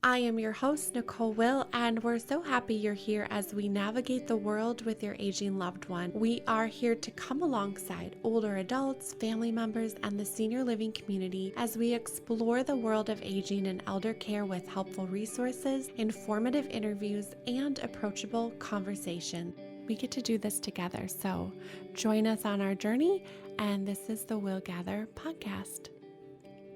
I am your host, Nicole Will, and we're so happy you're here as we navigate the world with your aging loved one. We are here to come alongside older adults, family members, and the senior living community as we explore the world of aging and elder care with helpful resources, informative interviews, and approachable conversation. We get to do this together, so join us on our journey, and this is the Will Gather podcast.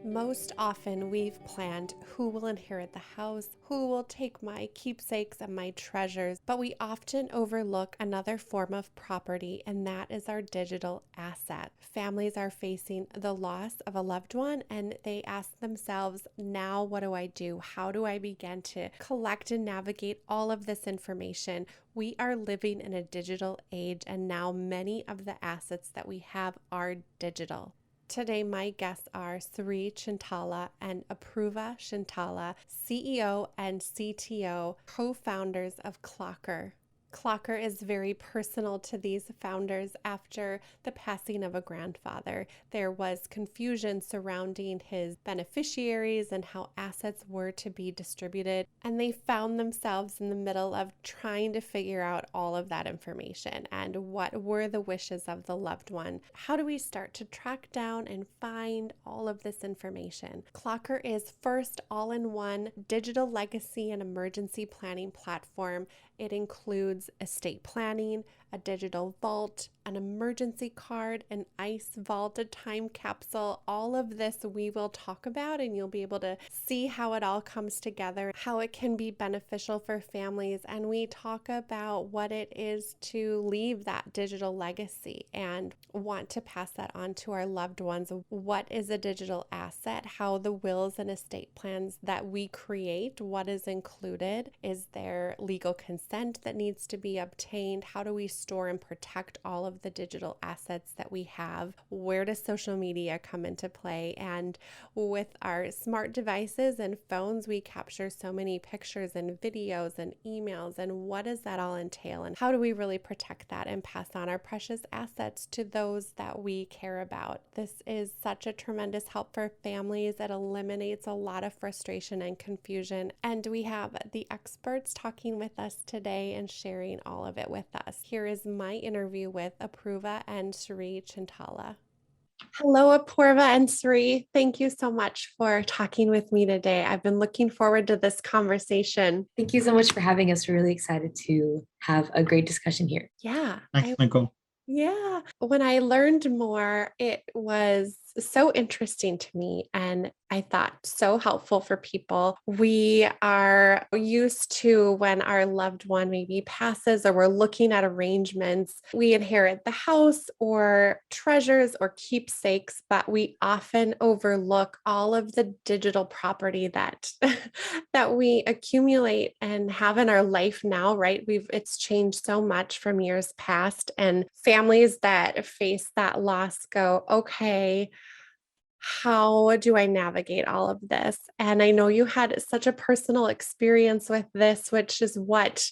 Most often, we've planned who will inherit the house, who will take my keepsakes and my treasures, but we often overlook another form of property, and that is our digital asset. Families are facing the loss of a loved one, and they ask themselves, now what do I do? How do I begin to collect and navigate all of this information? We are living in a digital age, and now many of the assets that we have are digital. Today, my guests are Sree Chintala and Aproova Chintala, CEO and CTO, co-founders of Clocr. Clocr is very personal to these founders after the passing of a grandfather. There was confusion surrounding his beneficiaries and how assets were to be distributed, and they found themselves in the middle of trying to figure out all of that information and what were the wishes of the loved one. How do we start to track down and find all of this information? Clocr is first all-in-one digital legacy and emergency planning platform. It includes estate planning, a digital vault, an emergency card, an ice vault, a time capsule. All of this we will talk about, and you'll be able to see how it all comes together, how it can be beneficial for families. And we talk about what it is to leave that digital legacy and want to pass that on to our loved ones. What is a digital asset? How the wills and estate plans that we create, what is included? Is there legal consent that needs to be obtained? How do we store and protect all of the digital assets that we have? Where does social media come into play? And with our smart devices and phones, we capture so many pictures and videos and emails. And what does that all entail? And how do we really protect that and pass on our precious assets to those that we care about? This is such a tremendous help for families. It eliminates a lot of frustration and confusion. And we have the experts talking with us today and sharing all of it with us. Here is my interview with Aproova and Sree Chintala. Hello, Aproova and Sree. Thank you so much for talking with me today. I've been looking forward to this conversation. Thank you so much for having us. We're really excited to have a great discussion here. Yeah. Thanks, Nicole. Yeah. When I learned more, it was so interesting to me and I thought so helpful for people. We are used to when our loved one maybe passes or we're looking at arrangements, we inherit the house or treasures or keepsakes, but we often overlook all of the digital property that that we accumulate and have in our life now, right? It's changed so much from years past, and families that face that loss go, okay, how do I navigate all of this? And I know you had such a personal experience with this, which is what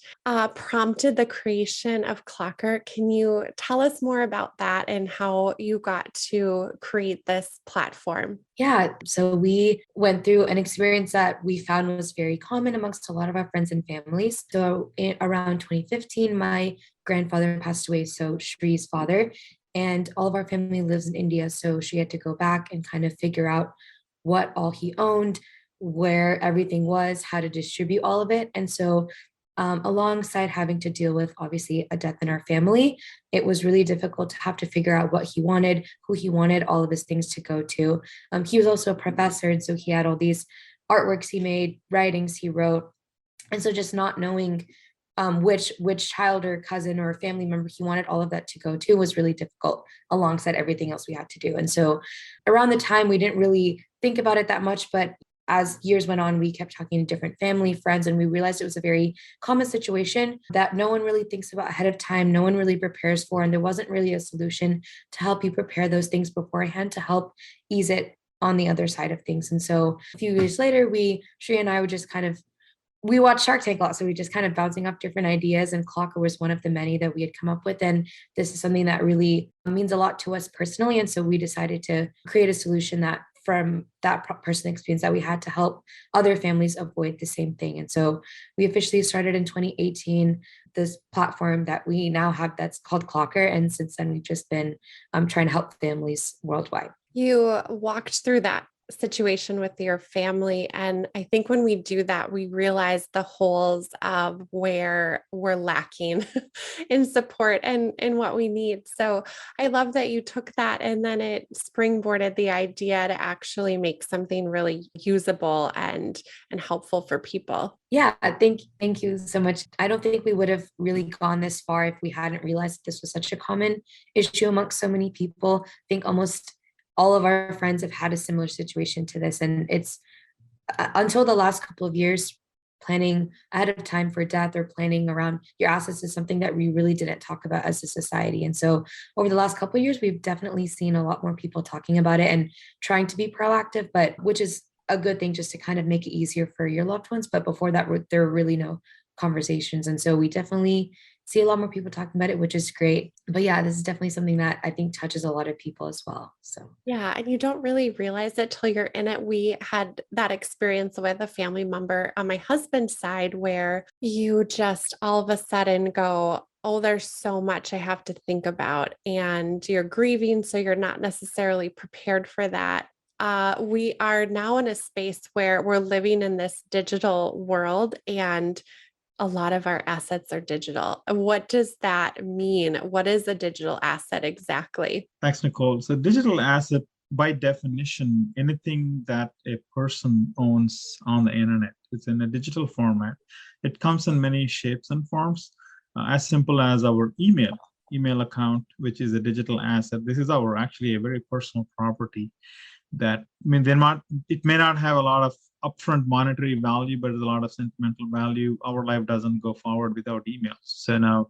prompted the creation of Clocr. Can you tell us more about that and how you got to create this platform? Yeah, so we went through an experience that we found was very common amongst a lot of our friends and families. So around 2015, my grandfather passed away, so Shree's father, and all of our family lives in India. So she had to go back and kind of figure out what all he owned, where everything was, how to distribute all of it. And so alongside having to deal with obviously a death in our family, it was really difficult to have to figure out what he wanted, who he wanted all of his things to go to. He was also a professor, and so he had all these artworks he made, writings he wrote. And so just not knowing which child or cousin or family member he wanted all of that to go to was really difficult alongside everything else we had to do. And so around the time, we didn't really think about it that much, but as years went on, we kept talking to different family, friends, and we realized it was a very common situation that no one really thinks about ahead of time, no one really prepares for, and there wasn't really a solution to help you prepare those things beforehand to help ease it on the other side of things. And so a few years later, Sree and I would just we watched Shark Tank a lot, so we just kind of bouncing up different ideas, and Clocr was one of the many that we had come up with. And this is something that really means a lot to us personally. And so we decided to create a solution that from that personal experience that we had to help other families avoid the same thing. And so we officially started in 2018 this platform that we now have that's called Clocr. And since then, we've just been trying to help families worldwide. You walked through that situation with your family. And I think when we do that, we realize the holes of where we're lacking in support and what we need. So I love that you took that and then it springboarded the idea to actually make something really usable and helpful for people. Yeah, thank you so much. I don't think we would have really gone this far if we hadn't realized that this was such a common issue amongst so many people. I think almost all of our friends have had a similar situation to this. And it's until the last couple of years, planning ahead of time for death or planning around your assets is something that we really didn't talk about as a society. And so over the last couple of years, we've definitely seen a lot more people talking about it and trying to be proactive, but which is a good thing just to kind of make it easier for your loved ones. But before that, there were really no conversations. And so we definitely see a lot more people talking about it, which is great. But yeah, this is definitely something that I think touches a lot of people as well. So yeah, and you don't really realize it till you're in it. We had that experience with a family member on my husband's side where you just all of a sudden go, oh, there's so much I have to think about, and you're grieving, so you're not necessarily prepared for that. We are now in a space where we're living in this digital world and a lot of our assets are digital. What does that mean? What is a digital asset exactly? Thanks, Nicole. So digital asset, by definition, anything that a person owns on the internet. It's in a digital format. It comes in many shapes and forms, as simple as our email account, which is a digital asset. This is our actually a very personal property that, I mean, it may not have a lot of upfront monetary value, but there's a lot of sentimental value. Our life doesn't go forward without emails. So now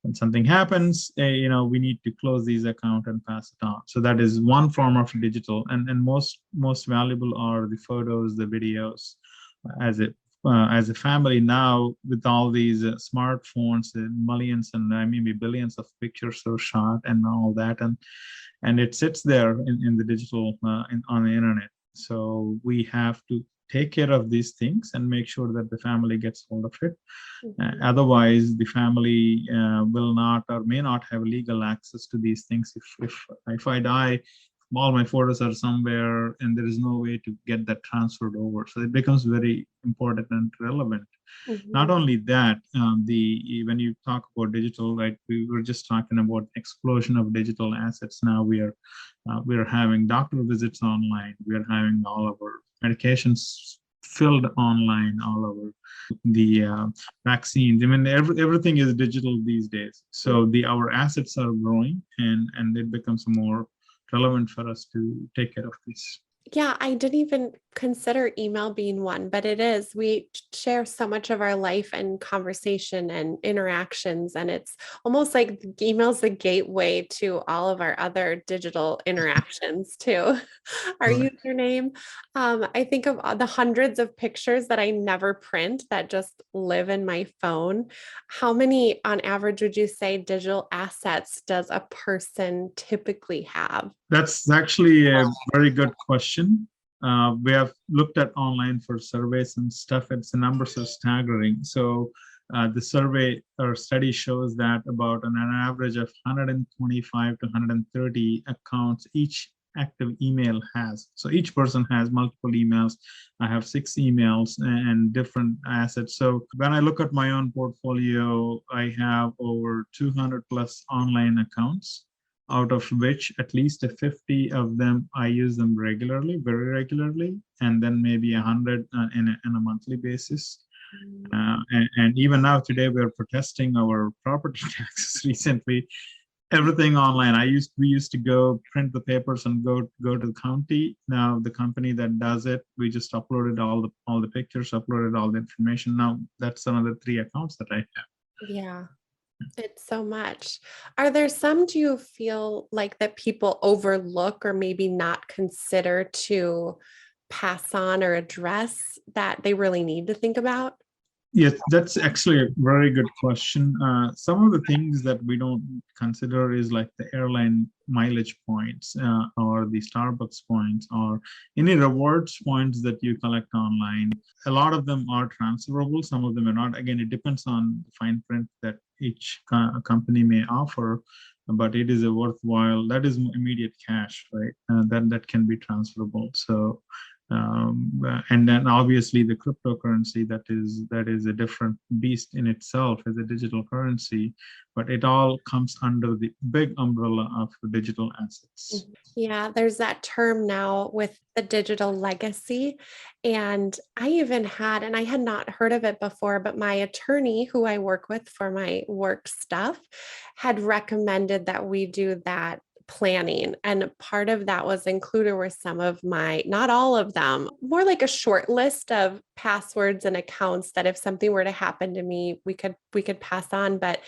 when something happens, we need to close these accounts and pass it on. So that is one form of digital, and most valuable are the photos, the videos. As a family now, with all these smartphones, millions and maybe billions of pictures are shot and all that, and it sits there in the digital on the internet. So we have to take care of these things and make sure that the family gets hold of it. Otherwise, the family will not or may not have legal access to these things. If I die, all my photos are somewhere and there is no way to get that transferred over. So it becomes very important and relevant. Not only that, when you talk about digital, like we were just talking about explosion of digital assets. Now we are having doctor visits online. We are having all of our medications filled online, all over the vaccines. I mean, everything is digital these days. So our assets are growing, and it becomes more relevant for us to take care of this. Yeah, I didn't even consider email being one, but it is. We share so much of our life and conversation and interactions, and it's almost like email's the gateway to all of our other digital interactions too. Our username. I think of the hundreds of pictures that I never print that just live in my phone. How many, on average, would you say digital assets does a person typically have? That's actually a very good question. We have looked at online for surveys and stuff. The numbers are staggering. So the survey or study shows that about an average of 125 to 130 accounts each active email has. So each person has multiple emails. I have 6 emails and different assets. So when I look at my own portfolio, I have over 200 plus online accounts, out of which at least 50 of them I use them regularly, very regularly, and then maybe 100 in a monthly basis. And even now, today, we're protesting our property taxes recently. Everything online. We used to go print the papers and go to the county. Now the company that does it, we just uploaded all the pictures, uploaded all the information. Now that's another 3 accounts that I have. Yeah. It's so much. Are there some, do you feel like that people overlook or maybe not consider to pass on or address that they really need to think about? Yes, that's actually a very good question. Some of the things that we don't consider is like the airline mileage points or the Starbucks points or any rewards points that you collect online. A lot of them are transferable, some of them are not. Again, it depends on the fine print that each company may offer, but it is a worthwhile, that is immediate cash, right? That can be transferable. So and then obviously the cryptocurrency that is a different beast in itself as a digital currency, but it all comes under the big umbrella of digital assets. Yeah, there's that term now with the digital legacy. And I even had, and I had not heard of it before, but my attorney who I work with for my work stuff had recommended that we do that planning. And part of that was included were some of my, not all of them, more like a short list of passwords and accounts that if something were to happen to me, we could pass on. But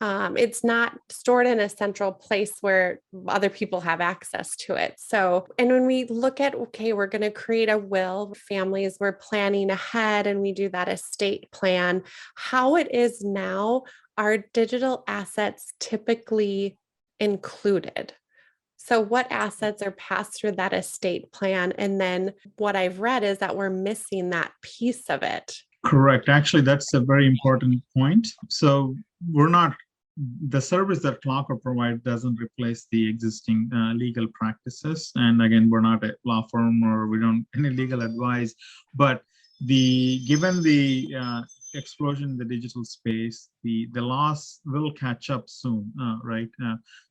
it's not stored in a central place where other people have access to it. So, and when we look at, okay, we're going to create a will, families, we're planning ahead and we do that estate plan, how it is now, are digital assets typically included? So what assets are passed through that estate plan? And then what I've read is that we're missing that piece of it. Correct. Actually, that's a very important point. So we're not, the service that Clocr provides doesn't replace the existing legal practices. And again, we're not a law firm or we don't any legal advice, but given the explosion in the digital space, the laws will catch up soon, right?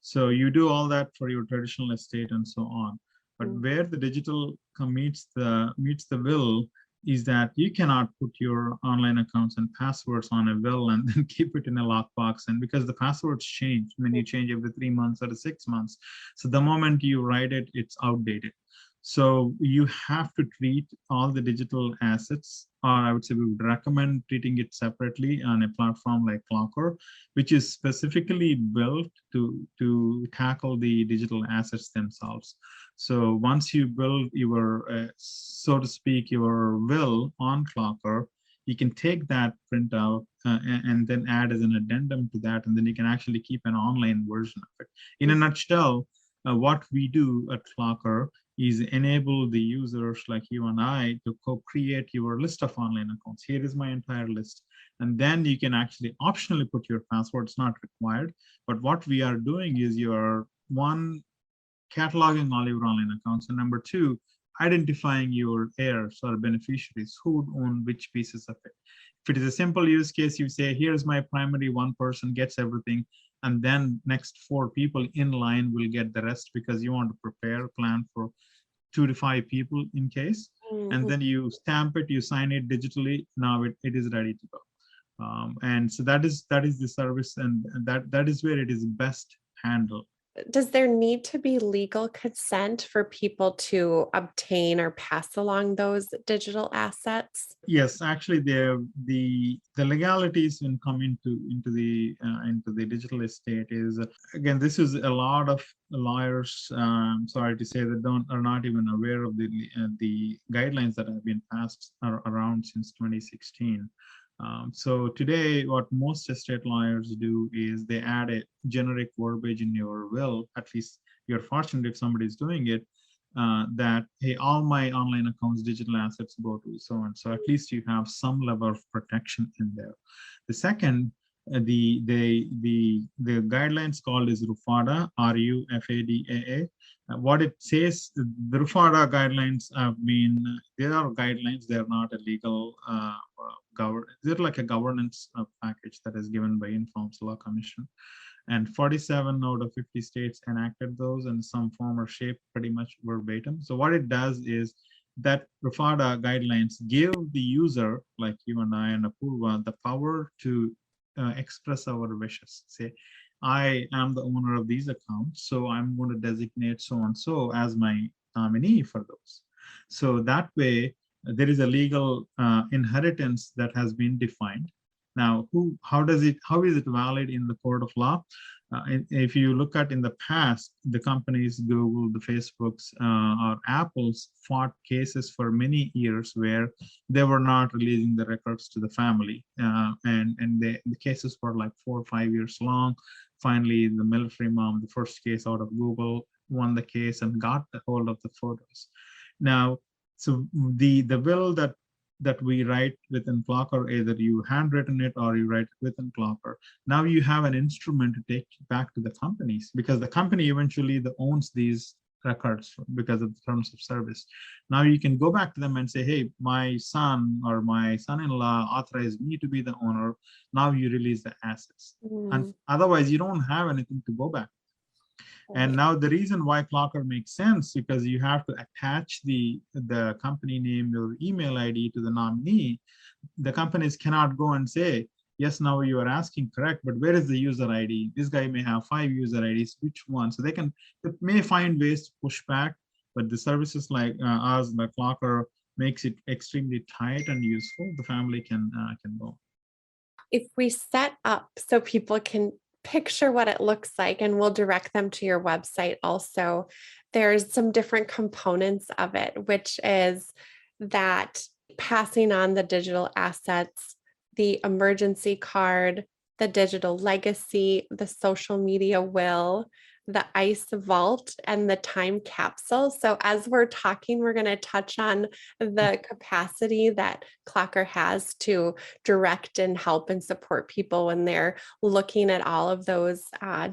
So you do all that for your traditional estate and so on. But where the digital meets the will is that you cannot put your online accounts and passwords on a will and then keep it in a lockbox. And because the passwords change when you change every 3 months or 6 months. So the moment you write it, it's outdated. So you have to treat all the digital assets, or I would say we would recommend treating it separately on a platform like Clocr, which is specifically built to tackle the digital assets themselves. So once you build your, so to speak, your will on Clocr, you can take that printout and then add as an addendum to that, and then you can actually keep an online version of it. In a nutshell, what we do at Clocr is enable the users like you and I to co-create your list of online accounts. Here is my entire list. And then you can actually optionally put your password. It's not required. But what we are doing is you're one, cataloging all your online accounts, and number two, identifying your heirs or beneficiaries who would own which pieces of it. If it is a simple use case, you say, here's my primary, one person gets everything, and then next 4 people in line will get the rest because you want to prepare, plan for 2 to 5 people in case. And then you stamp it, you sign it digitally. Now it is ready to go. And so that is the service, and that is where it is best handled. Does there need to be legal consent for people to obtain or pass along those digital assets? Yes, actually, the legalities when come into the digital estate is, again, this is a lot of lawyers, sorry to say, that are not even aware of the guidelines that have been passed around since 2016. So today, what most estate lawyers do is they add a generic verbiage in your will. At least you're fortunate if somebody is doing it, that, hey, all my online accounts, digital assets go to so and so. At least you have some level of protection in there. The second, the guidelines called is RUFADA, RUFADAA. What it says, the RUFADA guidelines they are guidelines, they're not a legal they're like a governance package that is given by Informs Law Commission. And 47 out of 50 states enacted those in some form or shape, pretty much verbatim. So what it does is that RUFADA guidelines give the user, like you and I and Aproova, the power to express our wishes. Say, I am the owner of these accounts, so I'm going to designate so-and-so as my nominee for those. So that way, there is a legal inheritance that has been defined. Now, how is it valid in the court of law? If you look at in the past, the companies, Google, the Facebooks, or Apples fought cases for many years where they were not releasing the records to the family. And the cases were like 4 or 5 years long. Finally, the military mom, the first case out of Google, won the case and got the hold of the photos. Now, so the will that we write within Clocr, either you handwritten it or you write it within Clocr. Now you have an instrument to take back to the companies, because the company eventually owns these records because of the terms of service. Now you can go back to them and say, hey, my son or my son-in-law authorized me to be the owner. Now you release the assets. And otherwise you don't have anything to go back. And now the reason why Clocr makes sense, because you have to attach the company name or email ID to the nominee. The companies cannot go and say, yes, now you are asking correct, but where is the user ID? This guy may have 5 user IDs, which one? So they may find ways to push back, but the services like ours, like Clocr, makes it extremely tight and useful. The family can go. If we set up so people can picture what it looks like, and we'll direct them to your website also, there's some different components of it, which is that passing on the digital assets, the emergency card, the digital legacy, the social media will, the ice vault, and the time capsule. So as we're talking, we're going to touch on the capacity that Clocr has to direct and help and support people when they're looking at all of those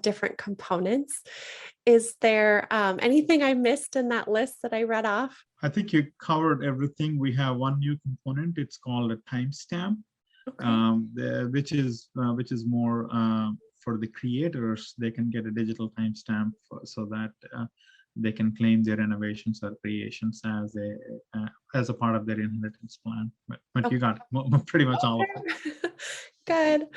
different components. Is there anything I missed in that list that I read off? I think you covered everything. We have one new component. It's called a timestamp, which is more for the creators. They can get a digital timestamp so that they can claim their innovations or creations as a part of their inheritance plan. But you got pretty much all of it. Good.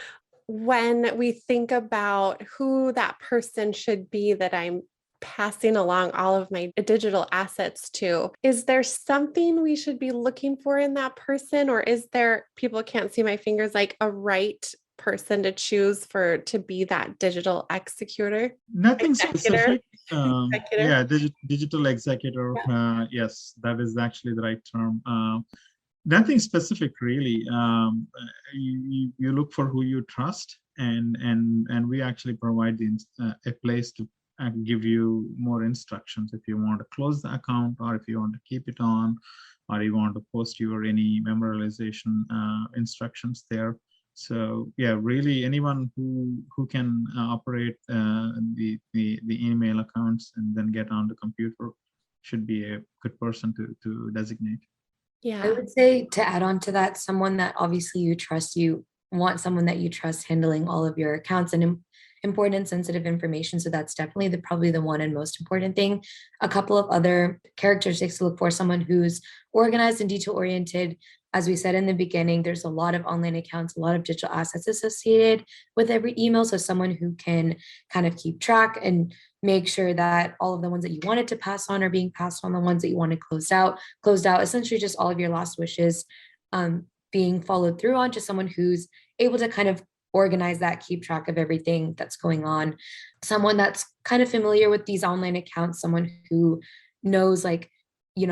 When we think about who that person should be that I'm passing along all of my digital assets to, is there something we should be looking for in that person, or is there, people can't see my fingers, like a right person to choose to be that digital executor? Nothing specific. Executor? Digital executor. Yeah. Yes, that is actually the right term. Nothing specific really. You look for who you trust, and we actually provide a place to give you more instructions if you want to close the account, or if you want to keep it on, or you want to post your any memorialization instructions there. So yeah, really anyone who can operate the email accounts and then get on the computer should be a good person to designate. Yeah, I would say, to add on to that, someone that obviously you trust, you want someone that you trust handling all of your accounts and important and sensitive information. So that's definitely probably the one and most important thing. A couple of other characteristics to look for: someone who's organized and detail oriented. As we said in the beginning, there's a lot of online accounts, a lot of digital assets associated with every email. So someone who can kind of keep track and make sure that all of the ones that you wanted to pass on are being passed on, the ones that you want to close out, essentially just all of your last wishes being followed through on, to someone who's able to kind of organize that, keep track of everything that's going on. Someone that's kind of familiar with these online accounts, someone who knows, like,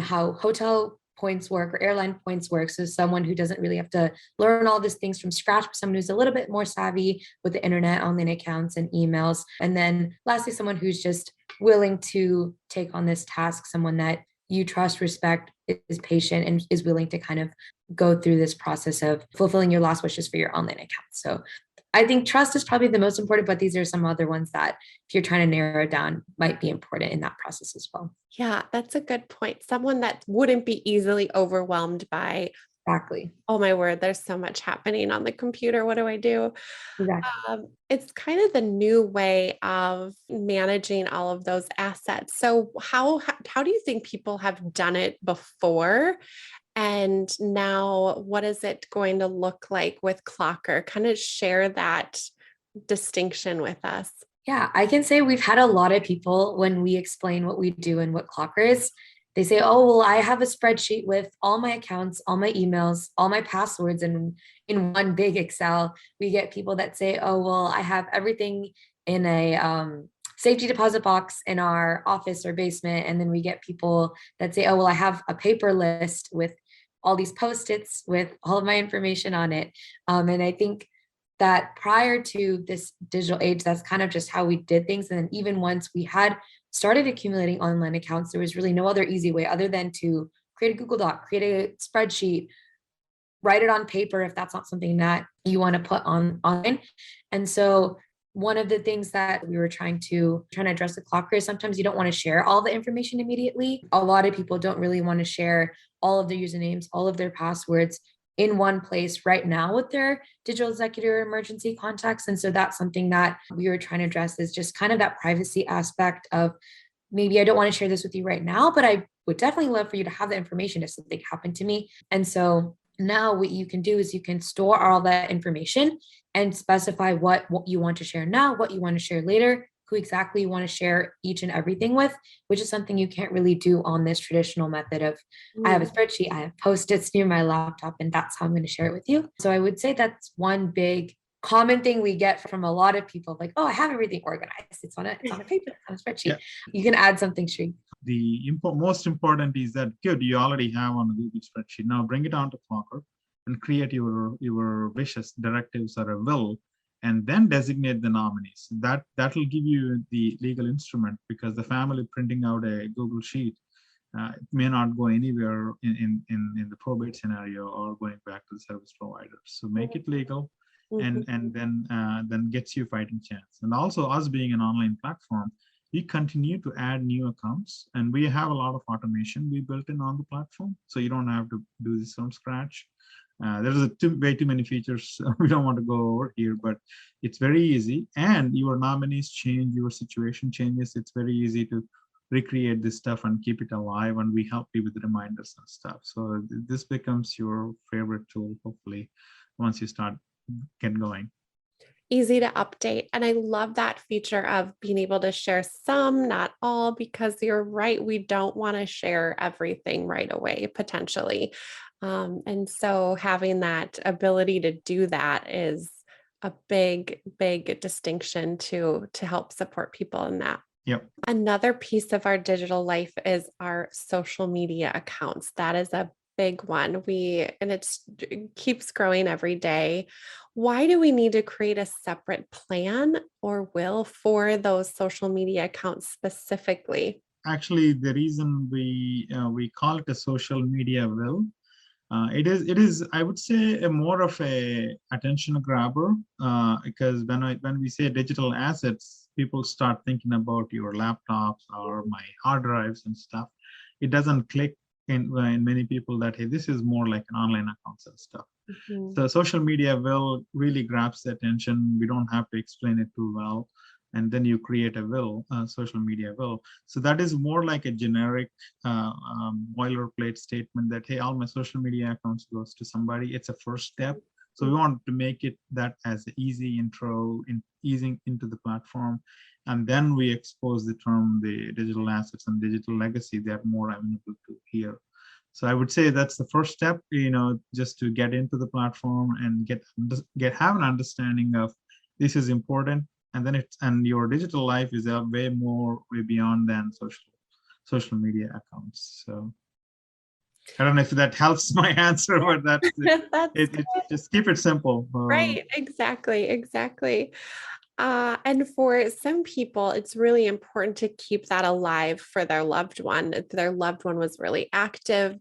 how hotel points work or airline points work. So someone who doesn't really have to learn all these things from scratch, but someone who's a little bit more savvy with the internet, online accounts, and emails. And then lastly, someone who's just willing to take on this task, someone that you trust, respect, is patient, and is willing to kind of go through this process of fulfilling your last wishes for your online account. So I think trust is probably the most important, but these are some other ones that, if you're trying to narrow down, might be important in that process as well. Yeah, that's a good point. Someone that wouldn't be easily overwhelmed by, Exactly. oh my word, there's so much happening on the computer. What do I do? Exactly. It's kind of the new way of managing all of those assets. So how do you think people have done it before? And now what is it going to look like with Clocr? Kind of share that distinction with us. Yeah, I can say we've had a lot of people, when we explain what we do and what Clocr is, they say, oh, well, I have a spreadsheet with all my accounts, all my emails, all my passwords in one big Excel. We get people that say, oh, well, I have everything in a safety deposit box in our office or basement. And then we get people that say, oh, well, I have a paper list with all these Post-its with all of my information on it. And I think that prior to this digital age, that's kind of just how we did things. And then even once we had started accumulating online accounts, there was really no other easy way other than to create a Google Doc, create a spreadsheet, write it on paper if that's not something that you want to put online. And so one of the things that we were trying to address with Clocr is sometimes you don't want to share all the information immediately. A lot of people don't really want to share all of their usernames, all of their passwords in one place right now with their digital executor emergency contacts. And so that's something that we were trying to address, is just kind of that privacy aspect of, maybe I don't want to share this with you right now, but I would definitely love for you to have the information if something happened to me. And so now what you can do is you can store all that information and specify what you want to share now, what you want to share later, who exactly you want to share each and everything with, which is something you can't really do on this traditional method of, I have a spreadsheet, I have Post-its near my laptop, and that's how I'm going to share it with you. So I would say that's one big common thing we get from a lot of people, like, oh, I have everything organized. It's on a paper, it's on a spreadsheet. Yeah. You can add something, Sree. The most important is that, good, you already have on a Google spreadsheet. Now bring it onto Clocr and create your wishes, directives, or a will, and then designate the nominees. That will give you the legal instrument, because the family printing out a Google sheet, it may not go anywhere in the probate scenario or going back to the service provider. So make it legal, and then gets you fighting chance. And also, us being an online platform, we continue to add new accounts, and we have a lot of automation we built in on the platform, so you don't have to do this from scratch. There's way too many features we don't want to go over here, but it's very easy. And your nominees change, your situation changes. It's very easy to recreate this stuff and keep it alive, and we help you with reminders and stuff. So this becomes your favorite tool, hopefully, once you get going. Easy to update. And I love that feature of being able to share some, not all, because you're right, we don't want to share everything right away, potentially. And so having that ability to do that is a big distinction to help support people in that. Yep. Another piece of our digital life is our social media accounts. That is a big one. And it keeps growing every day. Why do we need to create a separate plan or will for those social media accounts specifically? Actually, the reason we call it a social media will, it is I would say more of a attention grabber, because when we say digital assets, people start thinking about your laptops or my hard drives and stuff. It doesn't click in many people that, hey, this is more like an online accounts and stuff. So social media will really grabs the attention. We don't have to explain it too well. And then you create a will, social media will. So that is more like a generic boilerplate statement that, hey, all my social media accounts goes to somebody. It's a first step. So we want to make it that as an easy intro, easing into the platform. And then we expose the term, the digital assets and digital legacy, they're more amenable to here. So I would say that's the first step, just to get into the platform and have an understanding of this is important. And then your digital life is way beyond than social media accounts. So I don't know if that helps my answer, but just keep it simple. Right, exactly. And for some people, it's really important to keep that alive for their loved one. If their loved one was really active,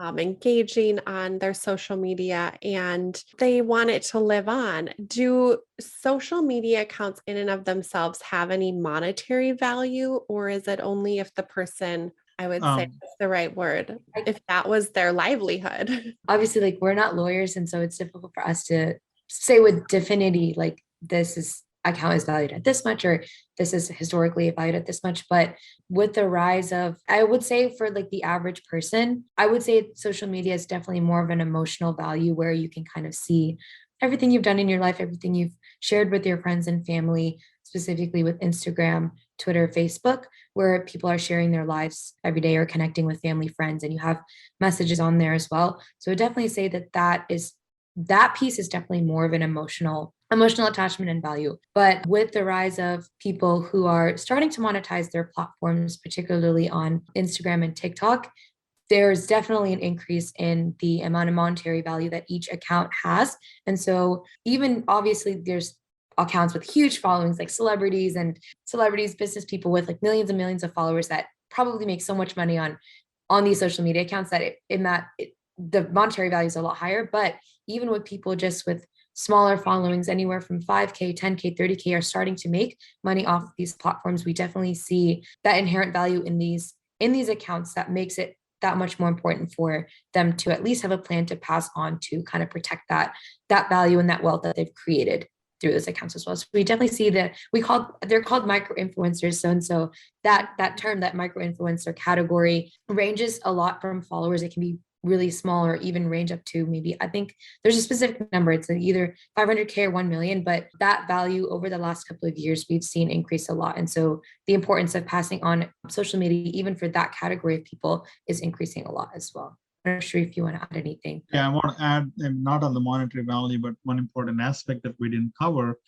engaging on their social media, and they want it to live on. Do social media accounts in and of themselves have any monetary value, or is it only if the person, I would say that's the right word, if that was their livelihood? Obviously, like, we're not lawyers, and so it's difficult for us to say with definity, like, this account is valued at this much, or this is historically valued at this much. But with the rise of, I would say for like the average person, I would say social media is definitely more of an emotional value, where you can kind of see everything you've done in your life, everything you've shared with your friends and family, specifically with Instagram, Twitter, Facebook, where people are sharing their lives every day or connecting with family, friends, and you have messages on there as well. So I would definitely say that piece is definitely more of an emotional emotional attachment and value. But with the rise of people who are starting to monetize their platforms, particularly on Instagram and TikTok, there's definitely an increase in the amount of monetary value that each account has. And so even obviously there's accounts with huge followings like celebrities, business people with like millions and millions of followers that probably make so much money on these social media accounts that the monetary value is a lot higher. But even with people just with smaller followings, anywhere from 5K, 10K, 30K are starting to make money off of these platforms. We definitely see that inherent value in these accounts that makes it that much more important for them to at least have a plan to pass on to kind of protect that value and that wealth that they've created through those accounts as well. So we definitely see that they're called micro influencers. So that term, that micro influencer category, ranges a lot from followers. It can be really small or even range up to maybe, I think there's a specific number. It's either 500K or 1 million, but that value over the last couple of years, we've seen increase a lot. And so the importance of passing on social media, even for that category of people, is increasing a lot as well. I'm not sure if you want to add anything. Yeah, I want to add, not on the monetary value, but one important aspect that we didn't cover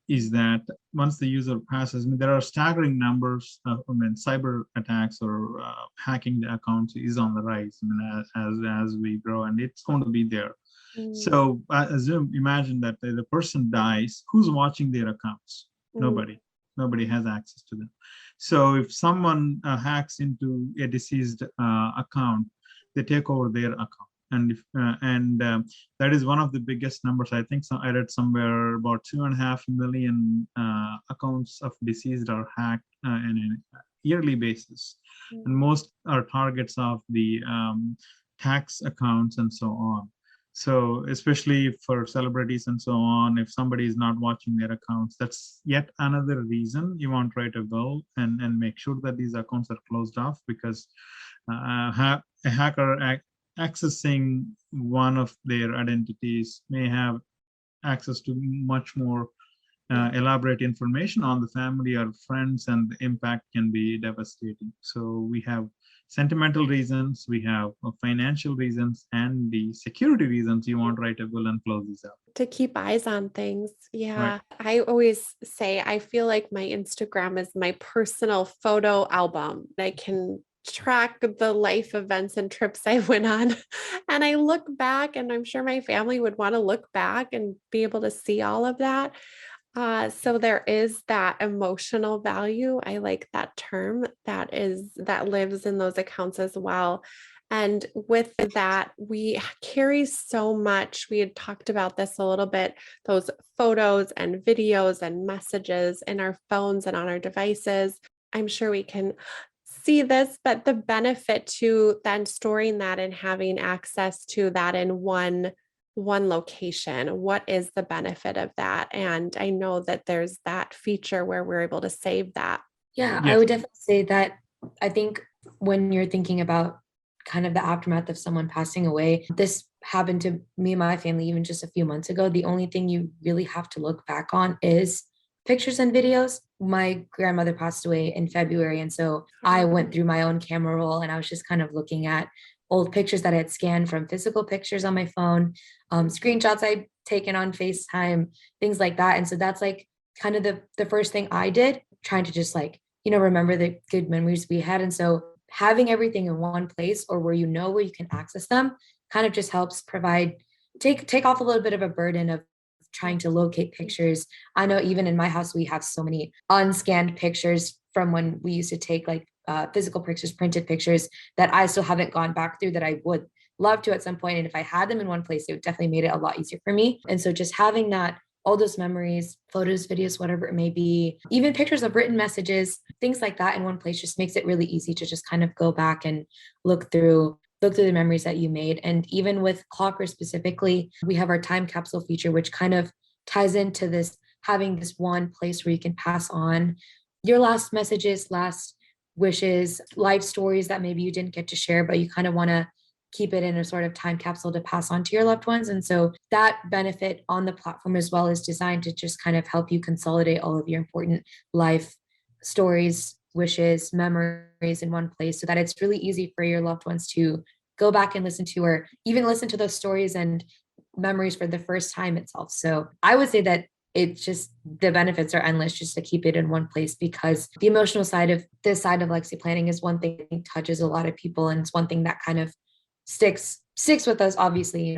is that once the user passes, there are staggering numbers of cyber attacks or hacking the accounts is on the rise as we grow, and it's going to be there. So imagine that the person dies, who's watching their accounts? Nobody has access to them. So if someone hacks into a deceased account, they take over their account. And that is one of the biggest numbers. I think I read somewhere about 2.5 million accounts of deceased are hacked on a yearly basis. And most are targets of the tax accounts and so on. So especially for celebrities and so on, if somebody is not watching their accounts, that's yet another reason you want to write a will and make sure that these accounts are closed off, because a hacker accessing one of their identities may have access to much more elaborate information on the family or friends, and the impact can be devastating. So we have sentimental reasons, we have financial reasons, and the security reasons you want to write a will and close these out. To keep eyes on things. Yeah. Right. I always say, I feel like my Instagram is my personal photo album. I can track the life events and trips I went on. And I look back, and I'm sure my family would want to look back and be able to see all of that. So there is that emotional value. I like that term that lives in those accounts as well. And with that, we carry so much. We had talked about this a little bit, those photos and videos and messages in our phones and on our devices. I'm sure we can see this, but the benefit to then storing that and having access to that in one location, what is the benefit of that? And I know that there's that feature where we're able to save that. Yeah, Yes. I would definitely say that. I think when you're thinking about kind of the aftermath of someone passing away, this happened to me and my family even just a few months ago. The only thing you really have to look back on is pictures and videos. My grandmother passed away in February. And so I went through my own camera roll, and I was just kind of looking at old pictures that I had scanned from physical pictures on my phone, screenshots I'd taken on FaceTime, things like that. And so that's like kind of the first thing I did, trying to just like, remember the good memories we had. And so having everything in one place, or where you can access them, kind of just helps take off a little bit of a burden of trying to locate pictures. I know even in my house, we have so many unscanned pictures from when we used to take like physical pictures, printed pictures, that I still haven't gone back through, that I would love to at some point. And if I had them in one place, it would definitely made it a lot easier for me. And so just having that, all those memories, photos, videos, whatever it may be, even pictures of written messages, things like that in one place, just makes it really easy to just kind of go back and look through the memories that you made. And even with Clocr specifically, we have our time capsule feature, which kind of ties into this, having this one place where you can pass on your last messages, last wishes, life stories that maybe you didn't get to share, but you kind of want to keep it in a sort of time capsule to pass on to your loved ones. And so that benefit on the platform as well is designed to just kind of help you consolidate all of your important life stories, wishes, memories in one place, so that it's really easy for your loved ones to go back and listen to, or even listen to those stories and memories for the first time itself. So I would say that it's just the benefits are endless just to keep it in one place, because the emotional side of this side of legacy planning is one thing that touches a lot of people, and it's one thing that kind of sticks with us, obviously,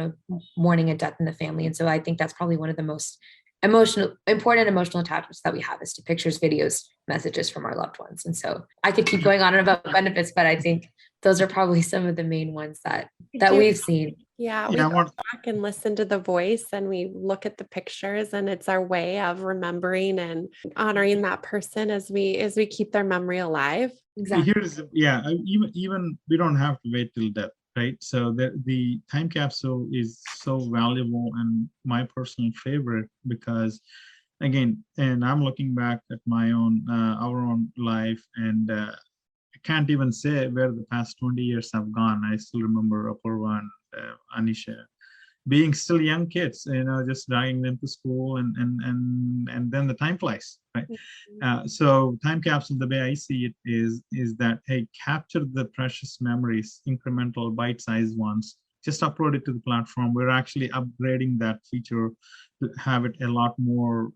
mourning a death in the family. And so I think that's probably one of the most important emotional attachments that we have, is to pictures, videos, messages from our loved ones. And so I could keep going on about benefits, but I think those are probably some of the main ones that we've seen. Yeah, we go back and listen to the voice, and we look at the pictures, and it's our way of remembering and honoring that person as we keep their memory alive. Exactly. Even we don't have to wait till death, right? So the time capsule is so valuable and my personal favorite, because again, and I'm looking back at my own our own life, and I can't even say where the past 20 years have gone. I still remember Aproova and Anisha being still young kids, just dragging them to school, and then the time flies, right? So time capsule, the way I see it is that, hey, capture the precious memories, incremental bite-sized ones, just upload it to the platform. We're actually upgrading that feature to have it a lot more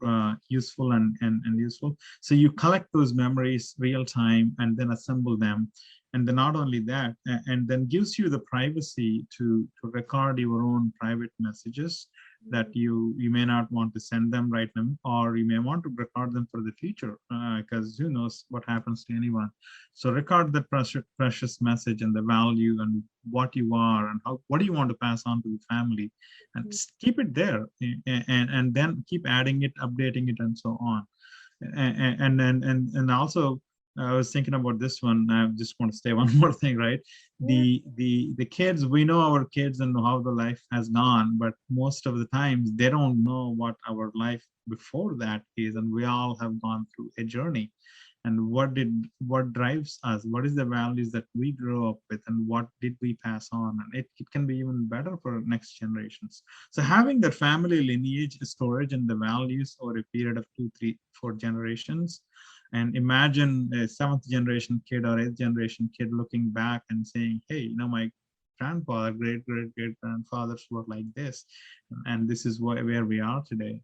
useful and useful. So you collect those memories real time and then assemble them. And then not only that, and then gives you the privacy to record your own private messages that you may not want to send them right now, or you may want to record them for the future, because who knows what happens to anyone. So record the precious message and the value and what you are and what do you want to pass on to the family, and keep it there, and then keep adding it, updating it, and so on. And also, I was thinking about this one. I just want to say one more thing, right? The kids, we know our kids and how the life has gone, but most of the times they don't know what our life before that is, and we all have gone through a journey. And what drives us? What is the values that we grew up with, and what did we pass on? And it can be even better for next generations. So having that family lineage storage and the values over a period of 2, 3, 4 generations. And imagine a 7th generation kid or 8th generation kid looking back and saying, hey, my grandfather, great grandfathers were like this, and this is where we are today.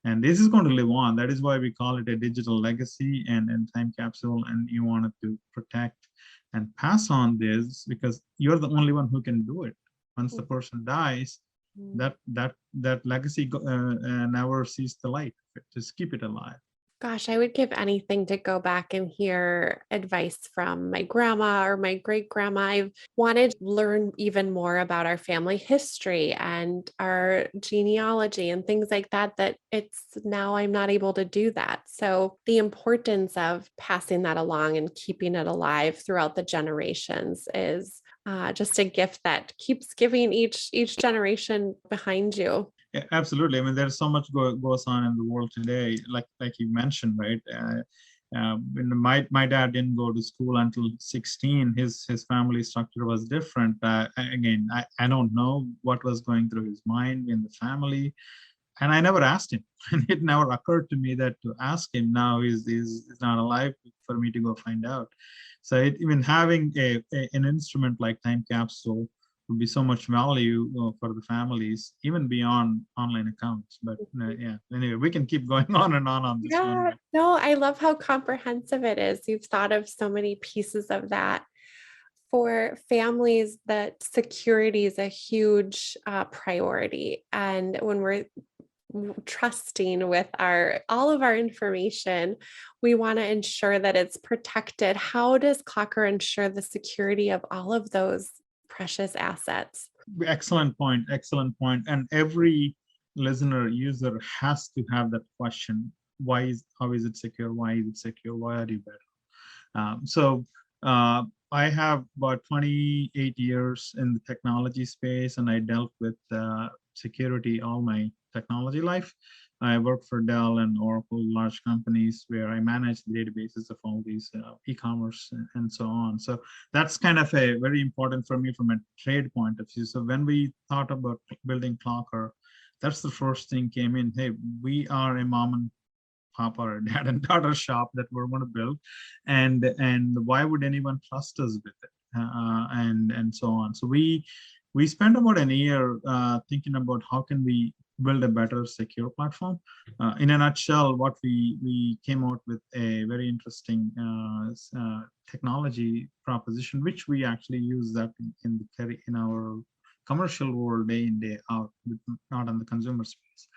And this is going to live on. That is why we call it a digital legacy and time capsule. And you wanted to protect and pass on this, because you're the only one who can do it. Once the person dies, that legacy never sees the light. Just keep it alive. Gosh, I would give anything to go back and hear advice from my grandma or my great grandma. I've wanted to learn even more about our family history and our genealogy and things like that, it's now I'm not able to do that. So the importance of passing that along and keeping it alive throughout the generations is just a gift that keeps giving each generation behind you. Yeah, absolutely. I mean, there's so much goes on in the world today, like you mentioned, right? My dad didn't go to school until 16. His family structure was different. Again, I don't know what was going through his mind in the family, and I never asked him. And it never occurred to me that to ask him now is not alive for me to go find out. So even having an instrument like time capsule would be so much value for the families, even beyond online accounts. But anyway, we can keep going on and on this one. No, I love how comprehensive it is. You've thought of so many pieces of that. For families, that security is a huge priority. And when we're trusting with all of our information, we want to ensure that it's protected. How does Clocr ensure the security of all of those precious assets? Excellent point. And every listener, user has to have that question. How is it secure? Why is it secure? Why are you better? I have about 28 years in the technology space, and I dealt with security all my technology life. I worked for Dell and Oracle, large companies where I managed the databases of all these e-commerce and so on. So that's kind of a very important for me from a trade point of view. So when we thought about building Clocr, that's the first thing came in. Hey, we are a mom and papa or dad and daughter shop that we're going to build, and why would anyone trust us with it, and so on. So we spent about a year thinking about how can we build a better secure platform. In a nutshell, what we came out with a very interesting technology proposition, which we actually use that in our commercial world day in, day out, not on the consumer space.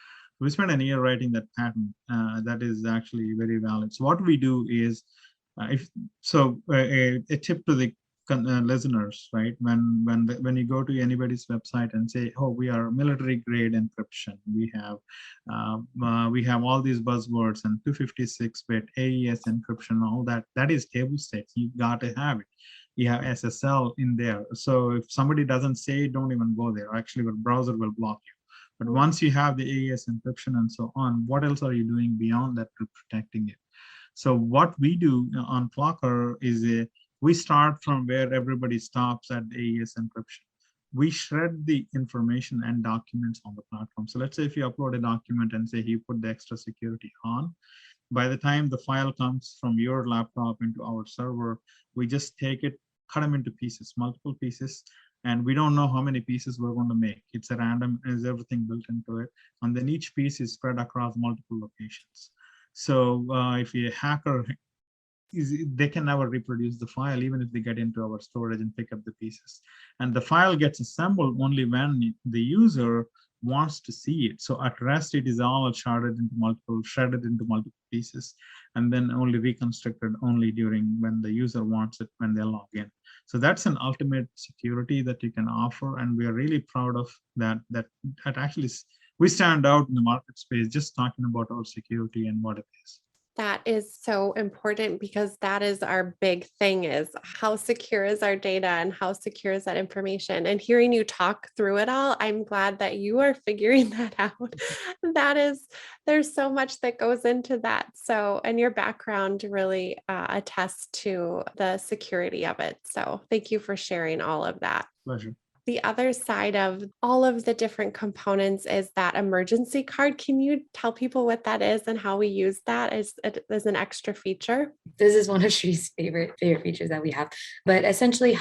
We spent a year writing that patent that is actually very valid. So what we do is, a tip to the listeners, right? When you go to anybody's website and say, "Oh, we are military grade encryption. We have all these buzzwords and 256-bit AES encryption, all that. That is table stakes. You got to have it. You have SSL in there. So if somebody doesn't say, don't even go there. Actually, your browser will block you. But once you have the AES encryption and so on, what else are you doing beyond that to protecting it? So what we do on Clocr is we start from where everybody stops at AES encryption. We shred the information and documents on the platform. So let's say if you upload a document and say you put the extra security on, by the time the file comes from your laptop into our server, we just take it, cut them into pieces, multiple pieces, and we don't know how many pieces we're going to make. It's a random, is everything built into it. And then each piece is spread across multiple locations. So if a hacker, they can never reproduce the file, even if they get into our storage and pick up the pieces. And the file gets assembled only when the user wants to see it. So at rest, it is all shredded into multiple pieces, and then only reconstructed only during when the user wants it, when they log in. So that's an ultimate security that you can offer, and we are really proud of that. That actually we stand out in the market space just talking about our security and what it is. That is so important, because that is our big thing, is how secure is our data and how secure is that information. And hearing you talk through it all, I'm glad that you are figuring that out. There's so much that goes into that. So, and your background really attests to the security of it. So thank you for sharing all of that. Pleasure. The other side of all of the different components is that emergency card. Can you tell people what that is and how we use that as an extra feature? This is one of Shree's favorite features that we have. But essentially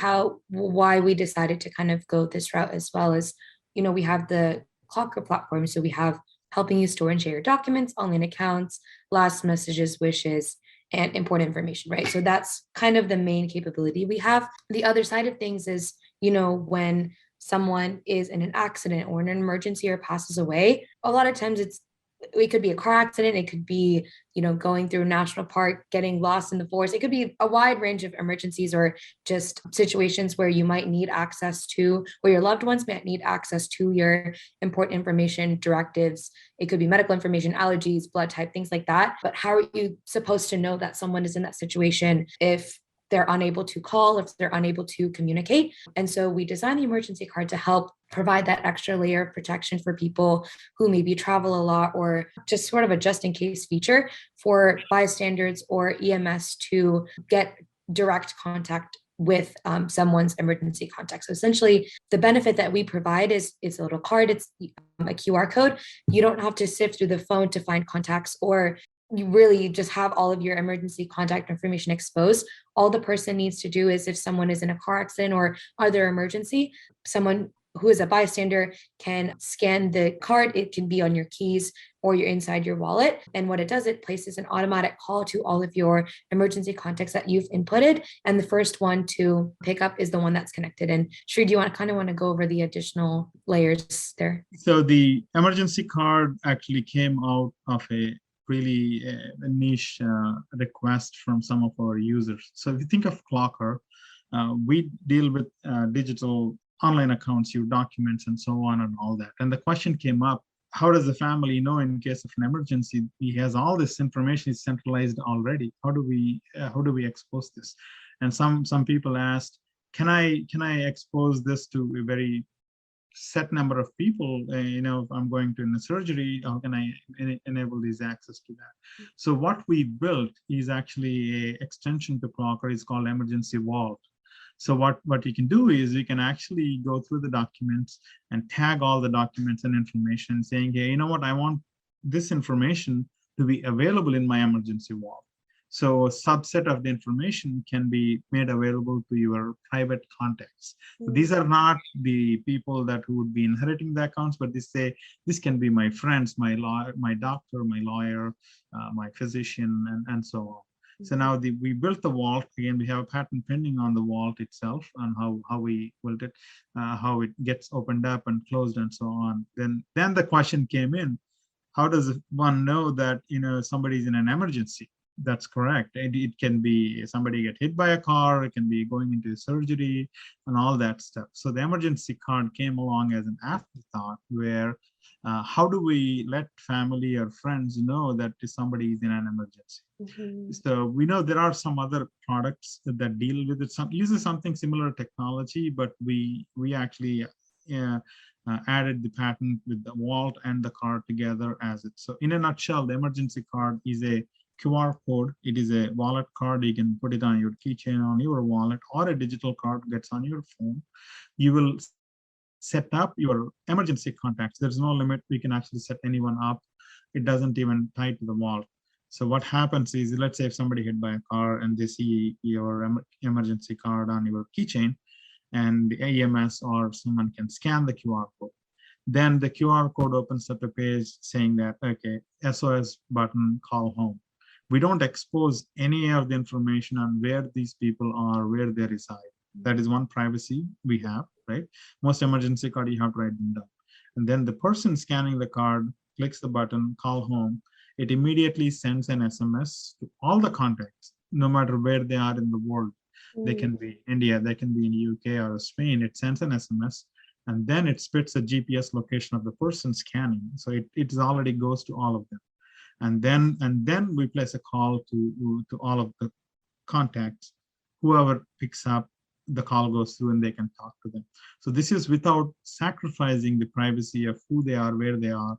why we decided to kind of go this route as well is, we have the Clocr platform. So we have helping you store and share your documents, online accounts, last messages, wishes, and important information, right? So that's kind of the main capability we have. The other side of things is, when someone is in an accident or in an emergency or passes away, a lot of times it could be a car accident. It could be, going through a national park, getting lost in the forest. It could be a wide range of emergencies or just situations where you might need access to, where your loved ones might need access to your important information, directives. It could be medical information, allergies, blood type, things like that. But how are you supposed to know that someone is in that situation if they're unable to call, if they're unable to communicate? And so we designed the emergency card to help provide that extra layer of protection for people who maybe travel a lot, or just sort of a just in case feature for bystanders or EMS to get direct contact with someone's emergency contact. So essentially, the benefit that we provide is it's a little card, it's a QR code. You don't have to sift through the phone to find contacts, or you really just have all of your emergency contact information exposed. All the person needs to do is, if someone is in a car accident or other emergency, someone who is a bystander can scan the card. It can be on your keys or you're inside your wallet. And what it does, it places an automatic call to all of your emergency contacts that you've inputted. And the first one to pick up is the one that's connected. And Sree, do you want to go over the additional layers there? So the emergency card actually came out of a really niche request from some of our users. So if you think of Clocr, we deal with digital online accounts, your documents, and so on and all that. And the question came up, how does the family know in case of an emergency? He has all this information is centralized already. How do we expose this? And some people asked, can I expose this to a very set number of people? If I'm going to a surgery, how can I enable these access to that? So what we built is actually an extension to Clocr. It's called Emergency Vault. So what you can do is you can actually go through the documents and tag all the documents and information, saying, hey, you know what, I want this information to be available in my emergency vault. So a subset of the information can be made available to your private contacts. So these are not the people that who would be inheriting the accounts, but they say this can be my friends, my lawyer, my doctor, my lawyer, my physician, and so on. So now we built the vault. Again, we have a patent pending on the vault itself on how we built it, how it gets opened up and closed and so on. Then the question came in, how does one know that somebody's in an emergency? That's correct. It can be somebody get hit by a car, it can be going into surgery and all that stuff. So the emergency card came along as an afterthought where how do we let family or friends know that somebody is in an emergency? So we know there are some other products that deal with it. Some uses something similar technology, but we actually added the patent with the vault and the card together as it. So in a nutshell, the emergency card is a QR code. It is a wallet card. You can put it on your keychain, on your wallet, or a digital card gets on your phone. You will set up your emergency contacts. There's no limit. We can actually set anyone up. It doesn't even tie to the vault. So what happens is, let's say if somebody hit by a car and they see your emergency card on your keychain, and the EMS or someone can scan the QR code. Then the QR code opens up a page saying that, okay, SOS button, call home. We don't expose any of the information on where these people are, where they reside. That is one privacy we have, right? Most emergency card, you have to write them down. And then the person scanning the card clicks the button, call home. It immediately sends an SMS to all the contacts, no matter where they are in the world. They can be India, they can be in UK or Spain. It sends an SMS, and then it spits a GPS location of the person scanning. So it already goes to all of them. And then we place a call to all of the contacts. Whoever picks up, the call goes through and they can talk to them. So this is without sacrificing the privacy of who they are, where they are,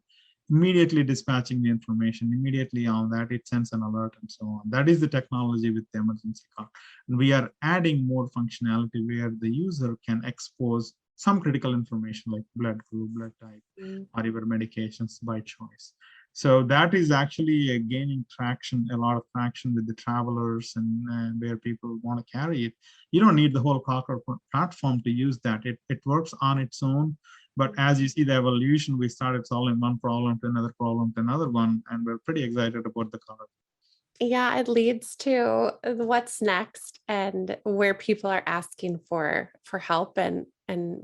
immediately dispatching the information, immediately on that, it sends an alert and so on. That is the technology with the emergency card. And we are adding more functionality where the user can expose some critical information like blood group, blood type, or even medications by choice. So that is actually gaining traction, a lot of traction with the travelers and where people want to carry it. You don't need the whole Clocr platform to use that. It works on its own. But as you see the evolution, we started solving one problem to another problem to another one, and we're pretty excited about the color. Yeah, it leads to what's next and where people are asking for help and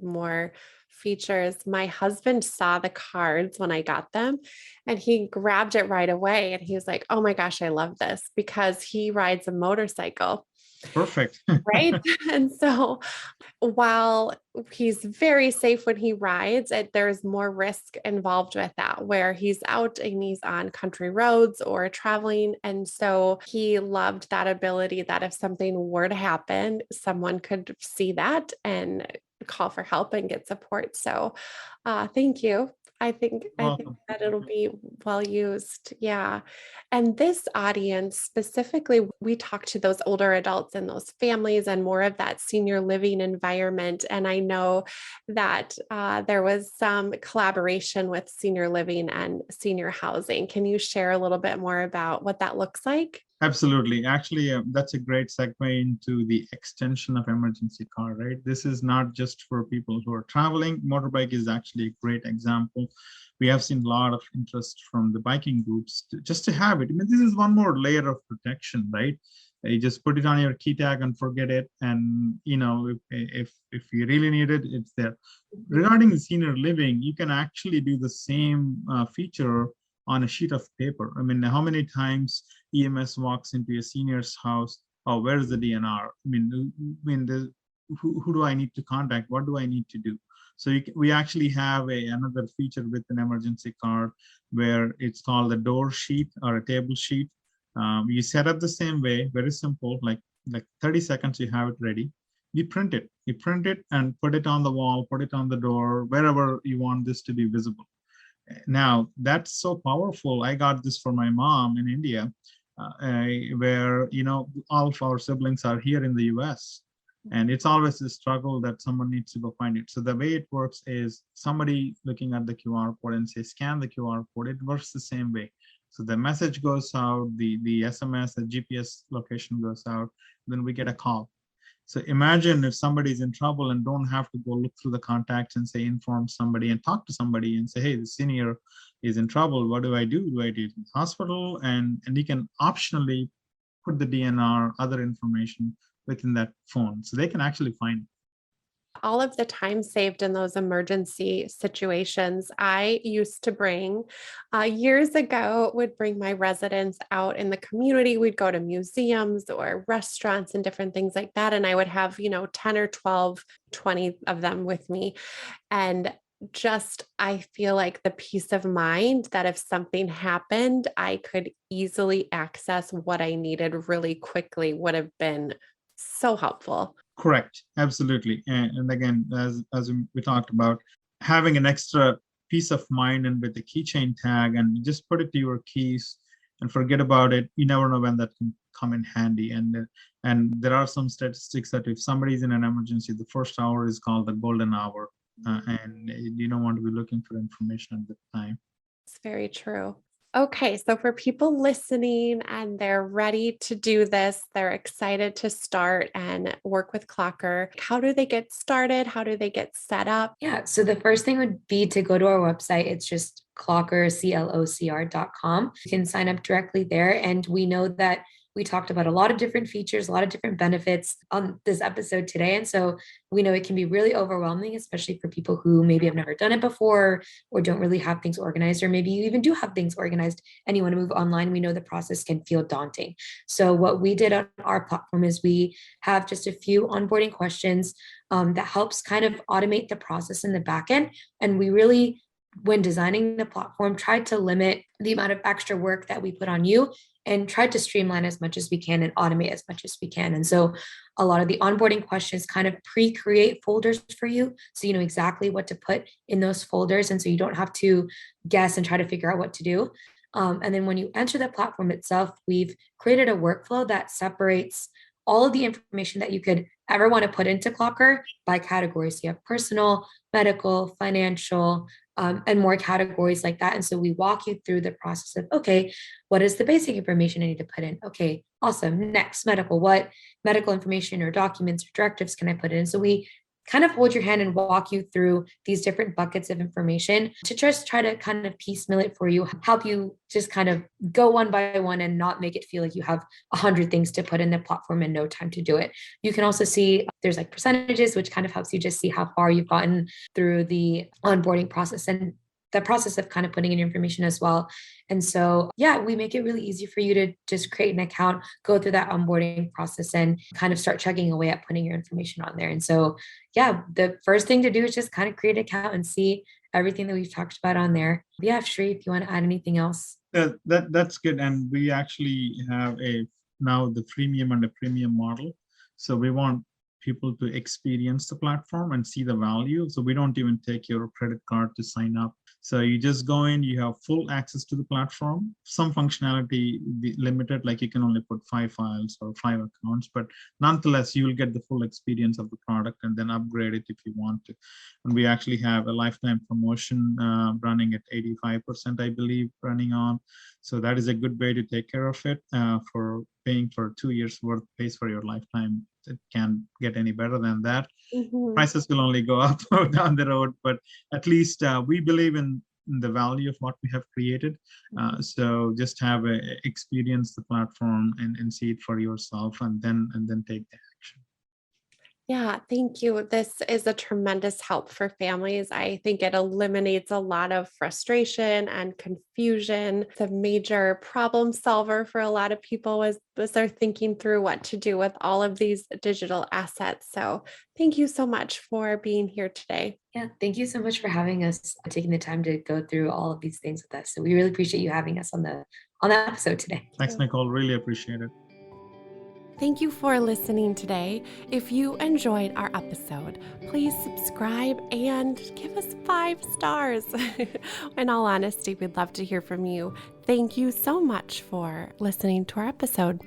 more features. My husband saw the cards when I got them and he grabbed it right away and he was like, "Oh my gosh, I love this," because he rides a motorcycle. Perfect. Right. And so while he's very safe when he rides, there's more risk involved with that, where he's out and he's on country roads or traveling. And so he loved that ability that if something were to happen, someone could see that and call for help and get support. So thank you. I think that it'll be well used. Yeah. And this audience specifically, we talk to those older adults and those families and more of that senior living environment. And I know that there was some collaboration with senior living and senior housing. Can you share a little bit more about what that looks like? Absolutely. Actually, that's a great segue into the extension of emergency car, right? This is not just for people who are traveling. Motorbike is actually a great example. We have seen a lot of interest from the biking groups just to have it. I mean, this is one more layer of protection, right? You just put it on your key tag and forget it. And, if you really need it, it's there. Regarding the senior living, you can actually do the same feature on a sheet of paper. I mean, how many times EMS walks into a senior's house? Oh, where's the DNR? Who do I need to contact? What do I need to do? So we actually have another feature with an emergency card where it's called a door sheet or a table sheet. You set up the same way, very simple, like 30 seconds, you have it ready. You print it and put it on the wall, put it on the door, wherever you want this to be visible. Now, that's so powerful. I got this for my mom in India, where, all of our siblings are here in the US. And it's always a struggle that someone needs to go find it. So the way it works is somebody looking at the QR code and say, scan the QR code. It works the same way. So the message goes out, the SMS, the GPS location goes out, then we get a call. So imagine if somebody's in trouble and don't have to go look through the contacts and say, inform somebody and talk to somebody and say, hey, the senior is in trouble. What do I do? Do I do it in the hospital? And you can optionally put the DNR, other information within that phone. So they can actually find it. All of the time saved in those emergency situations. I used to bring, years ago, would bring my residents out in the community. We'd go to museums or restaurants and different things like that. And I would have, 10 or 12, 20 of them with me. And I feel like the peace of mind that if something happened, I could easily access what I needed really quickly would have been so helpful. Correct. Absolutely. And again, as we talked about, having an extra peace of mind and with the keychain tag, and just put it to your keys and forget about it. You never know when that can come in handy. And there are some statistics that if somebody's in an emergency, the first hour is called the golden hour. And you don't want to be looking for information at the time. It's very true. Okay, so for people listening and they're ready to do this, they're excited to start and work with Clocr. How do they get started? How do they get set up? Yeah. So the first thing would be to go to our website. It's just Clocr, CLOCR.com. You can sign up directly there. And we know that we talked about a lot of different features, a lot of different benefits on this episode today. And so we know it can be really overwhelming, especially for people who maybe have never done it before or don't really have things organized, or maybe you even do have things organized and you want to move online. We know the process can feel daunting. So what we did on our platform is we have just a few onboarding questions that helps kind of automate the process in the back end. And we really, when designing the platform, tried to limit the amount of extra work that we put on you and tried to streamline as much as we can and automate as much as we can. And so a lot of the onboarding questions kind of pre-create folders for you. So you know exactly what to put in those folders. And so you don't have to guess and try to figure out what to do. And then when you enter the platform itself, we've created a workflow that separates all of the information that you could ever want to put into Clocr by categories. You have personal, medical, financial, and more categories like that. And so we walk you through the process of, okay, what is the basic information I need to put in? Okay, awesome. Next, medical. What medical information or documents or directives can I put in? So we kind of hold your hand and walk you through these different buckets of information to just try to kind of piecemeal it for you, help you just kind of go one by one and not make it feel like you have 100 things to put in the platform and no time to do it. You can also see there's like percentages, which kind of helps you just see how far you've gotten through the onboarding process and the process of kind of putting in your information as well. And so, yeah, we make it really easy for you to just create an account, go through that onboarding process and kind of start chugging away at putting your information on there. And so, yeah, the first thing to do is just kind of create an account and see everything that we've talked about on there. Yeah, Sree, if you want to add anything else. That's good. And we actually have now the freemium and a premium model. So we want people to experience the platform and see the value. So we don't even take your credit card to sign up. So you just go in, you have full access to the platform. Some functionality be limited, like you can only put 5 files or 5 accounts, but nonetheless, you will get the full experience of the product and then upgrade it if you want to. And we actually have a lifetime promotion running at 85%, I believe, running on. So that is a good way to take care of it. For paying for 2 years worth pays for your lifetime. It can't get any better than that. Mm-hmm. Prices will only go up down the road, but at least we believe in the value of what we have created. So just experience the platform and see it for yourself, and then take the action. Yeah, thank you. This is a tremendous help for families. I think it eliminates a lot of frustration and confusion. It's a major problem solver for a lot of people as they're thinking through what to do with all of these digital assets. So thank you so much for being here today. Yeah, thank you so much for having us, taking the time to go through all of these things with us. So we really appreciate you having us on the episode today. Thanks, Nicole. Really appreciate it. Thank you for listening today. If you enjoyed our episode, please subscribe and give us 5 stars. In all honesty, we'd love to hear from you. Thank you so much for listening to our episode.